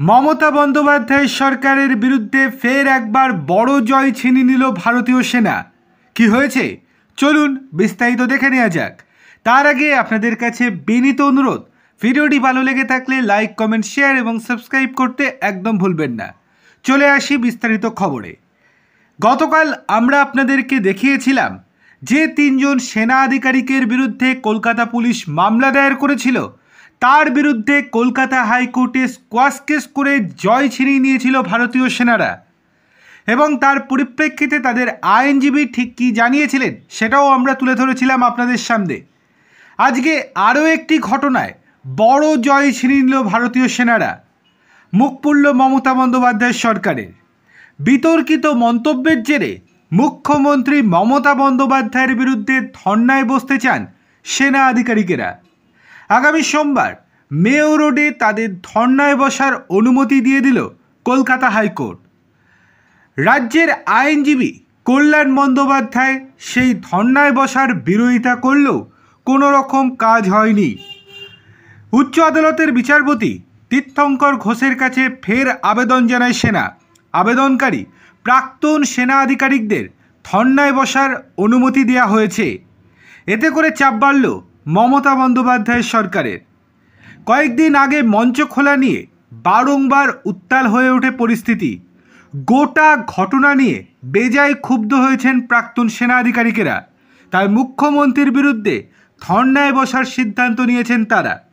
মমতা বন্দ্যোপাধ্যায় সরকারের বিরুদ্ধে ফের একবার বড় জয় ছিনিয়ে নিল ভারতীয় সেনা। কি হয়েছে চলুন বিস্তারিত দেখে নেওয়া যাক। তার আগে আপনাদের কাছে বিনীত অনুরোধ, ভিডিওটি ভালো লেগে থাকলে লাইক, কমেন্ট, শেয়ার এবং সাবস্ক্রাইব করতে একদম ভুলবেন না। চলে আসি বিস্তারিত খবরে। গতকাল আমরা আপনাদেরকে দেখিয়েছিলাম যে তিনজন সেনা আধিকারিকের বিরুদ্ধে কলকাতা পুলিশ মামলা দায়ের করেছিল, তার বিরুদ্ধে কলকাতা হাইকোর্টে স্কোয়াশ কেস করে জয় ছিনিয়ে নিয়েছিল ভারতীয় সেনারা। এবং তার পরিপ্রেক্ষিতে তাদের আইনজীবী ঠিক কী জানিয়েছিলেন সেটাও আমরা তুলে ধরেছিলাম আপনাদের সামনে। আজকে আরও একটি ঘটনায় বড় জয় ছিনিয়ে নিল ভারতীয় সেনারা। মুখ পুড়ল মমতা বন্দ্যোপাধ্যায় সরকারের। বিতর্কিত মন্তব্যের জেরে মুখ্যমন্ত্রী মমতা বন্দ্যোপাধ্যায়ের বিরুদ্ধে ধর্নায় বসতে চান সেনা আধিকারিকেরা। আগামী সোমবার মেয়ো রোডে তাদের ধর্নায় বসার অনুমতি দিয়ে দিল কলকাতা হাইকোর্ট। রাজ্যের আইনজীবী কল্যাণ বন্দ্যোপাধ্যায় সেই ধর্নায় বসার বিরোধিতা করলেও কোনো রকম কাজ হয়নি। উচ্চ আদালতের বিচারপতি তীর্থঙ্কর ঘোষের কাছে ফের আবেদন জানায় সেনা। আবেদনকারী প্রাক্তন সেনা আধিকারিকদের ধর্নায় বসার অনুমতি দেওয়া হয়েছে। এতে করে চাপ বাড়ল মমতা বন্দ্যোপাধ্যায় সরকারের। কয়েকদিন আগে মঞ্চ খোলা নিয়ে বারংবার উত্তাল হয়ে ওঠে পরিস্থিতি। গোটা ঘটনা নিয়ে বেজায় ক্ষুব্ধ হয়েছেন প্রাক্তন সেনা আধিকারিকেরা। তাই মুখ্যমন্ত্রীর বিরুদ্ধে ধর্নায় বসার সিদ্ধান্ত নিয়েছেন তারা।